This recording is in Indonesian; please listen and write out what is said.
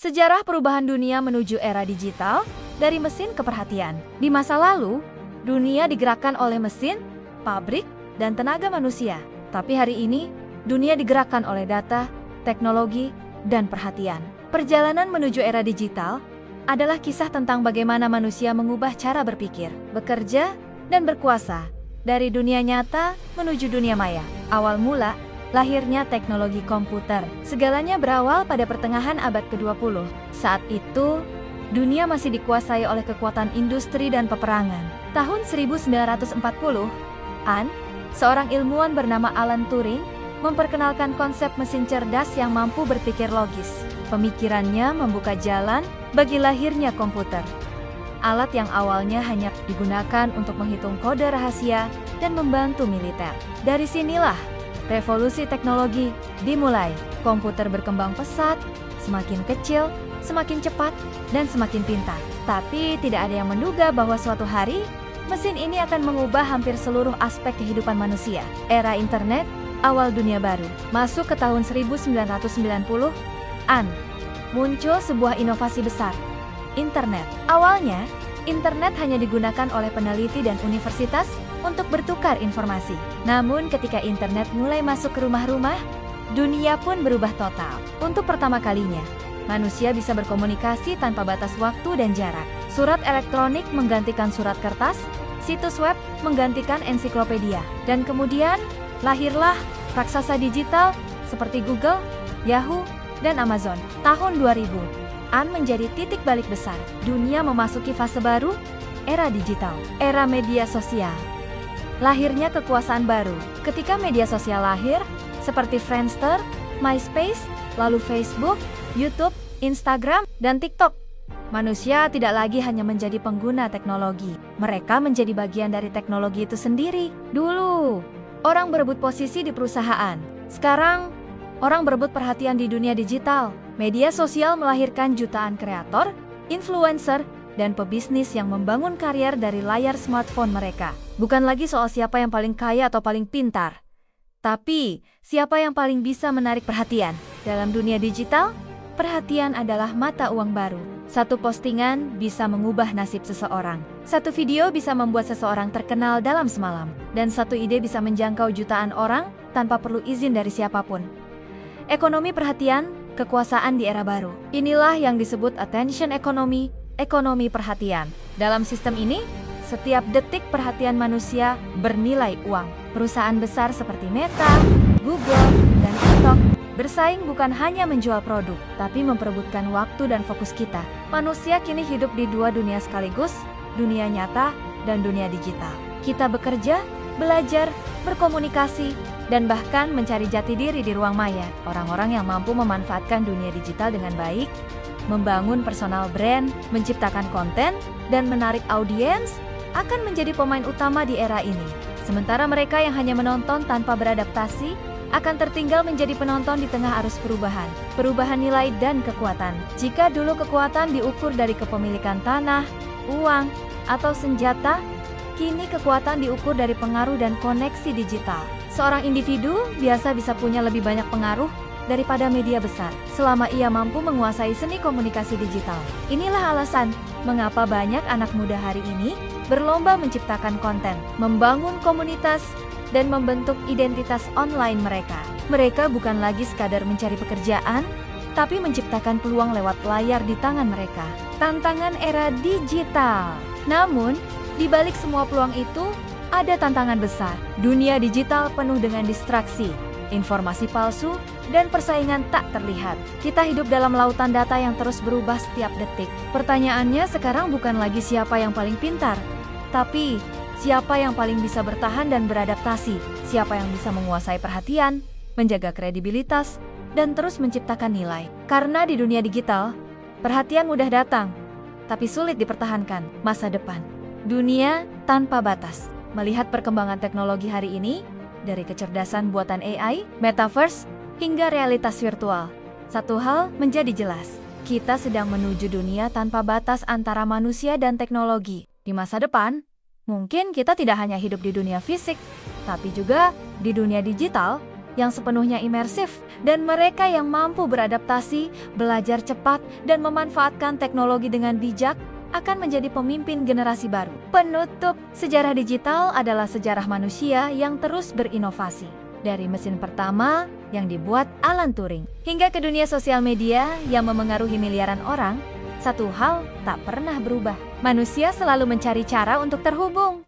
Sejarah perubahan dunia menuju era digital dari mesin ke perhatian. Di masa lalu, dunia digerakkan oleh mesin, pabrik, dan tenaga manusia. Tapi hari ini, dunia digerakkan oleh data, teknologi, dan perhatian. Perjalanan menuju era digital adalah kisah tentang bagaimana manusia mengubah cara berpikir, bekerja, dan berkuasa dari dunia nyata menuju dunia maya. Awal mula, lahirnya teknologi komputer. Segalanya berawal pada pertengahan abad ke-20. Saat itu, dunia masih dikuasai oleh kekuatan industri dan peperangan. Tahun 1940-an, seorang ilmuwan bernama Alan Turing memperkenalkan konsep mesin cerdas yang mampu berpikir logis. Pemikirannya membuka jalan bagi lahirnya komputer. Alat yang awalnya hanya digunakan untuk menghitung kode rahasia dan membantu militer. Dari sinilah revolusi teknologi dimulai. Komputer berkembang pesat, semakin kecil, semakin cepat, dan semakin pintar. Tapi tidak ada yang menduga bahwa suatu hari, mesin ini akan mengubah hampir seluruh aspek kehidupan manusia. Era internet, awal dunia baru. Masuk ke tahun 1990-an, muncul sebuah inovasi besar. Internet. Awalnya, internet hanya digunakan oleh peneliti dan universitas untuk bertukar informasi. Namun ketika internet mulai masuk ke rumah-rumah, dunia pun berubah total. Untuk pertama kalinya, manusia bisa berkomunikasi tanpa batas waktu dan jarak. Surat elektronik menggantikan surat kertas, situs web menggantikan ensiklopedia. Dan kemudian, lahirlah raksasa digital seperti Google, Yahoo, dan Amazon. Tahun 2000-an menjadi titik balik besar. Dunia memasuki fase baru, era digital, era media sosial. Lahirnya kekuasaan baru. Ketika media sosial lahir, seperti Friendster, MySpace, lalu Facebook, YouTube, Instagram, dan TikTok, manusia tidak lagi hanya menjadi pengguna teknologi. Mereka menjadi bagian dari teknologi itu sendiri. Dulu, orang berebut posisi di perusahaan. Sekarang, orang berebut perhatian di dunia digital. Media sosial melahirkan jutaan kreator, influencer, dan pebisnis yang membangun karier dari layar smartphone mereka. Bukan lagi soal siapa yang paling kaya atau paling pintar, tapi siapa yang paling bisa menarik perhatian. Dalam dunia digital, perhatian adalah mata uang baru. Satu postingan bisa mengubah nasib seseorang. Satu video bisa membuat seseorang terkenal dalam semalam. Dan satu ide bisa menjangkau jutaan orang tanpa perlu izin dari siapapun. Ekonomi perhatian, kekuasaan di era baru. Inilah yang disebut attention economy, ekonomi perhatian. Dalam sistem ini, setiap detik perhatian manusia bernilai uang. Perusahaan besar seperti Meta, Google, dan TikTok bersaing bukan hanya menjual produk, tapi memperebutkan waktu dan fokus kita. Manusia kini hidup di dua dunia sekaligus, dunia nyata dan dunia digital. Kita bekerja, belajar, berkomunikasi, dan bahkan mencari jati diri di ruang maya. Orang-orang yang mampu memanfaatkan dunia digital dengan baik, membangun personal brand, menciptakan konten, dan menarik audiens akan menjadi pemain utama di era ini. Sementara mereka yang hanya menonton tanpa beradaptasi akan tertinggal menjadi penonton di tengah arus perubahan nilai dan kekuatan. Jika dulu kekuatan diukur dari kepemilikan tanah, uang, atau senjata, kini kekuatan diukur dari pengaruh dan koneksi digital. Seorang individu biasa bisa punya lebih banyak pengaruh daripada media besar, selama ia mampu menguasai seni komunikasi digital. Inilah alasan mengapa banyak anak muda hari ini berlomba menciptakan konten, membangun komunitas, dan membentuk identitas online mereka. Mereka bukan lagi sekadar mencari pekerjaan, tapi menciptakan peluang lewat layar di tangan mereka. Tantangan era digital. Namun, di balik semua peluang itu, ada tantangan besar. Dunia digital penuh dengan distraksi, informasi palsu, dan persaingan tak terlihat. Kita hidup dalam lautan data yang terus berubah setiap detik. Pertanyaannya sekarang bukan lagi siapa yang paling pintar, tapi siapa yang paling bisa bertahan dan beradaptasi, siapa yang bisa menguasai perhatian, menjaga kredibilitas, dan terus menciptakan nilai. Karena di dunia digital, perhatian mudah datang, tapi sulit dipertahankan masa depan. Dunia tanpa batas. Melihat perkembangan teknologi hari ini, dari kecerdasan buatan AI, metaverse, hingga realitas virtual, satu hal menjadi jelas. Kita sedang menuju dunia tanpa batas antara manusia dan teknologi. Di masa depan, mungkin kita tidak hanya hidup di dunia fisik, tapi juga di dunia digital yang sepenuhnya imersif, dan mereka yang mampu beradaptasi, belajar cepat, dan memanfaatkan teknologi dengan bijak akan menjadi pemimpin generasi baru. Penutup, sejarah digital adalah sejarah manusia yang terus berinovasi. Dari mesin pertama yang dibuat Alan Turing, hingga ke dunia sosial media yang memengaruhi miliaran orang, satu hal tak pernah berubah. Manusia selalu mencari cara untuk terhubung.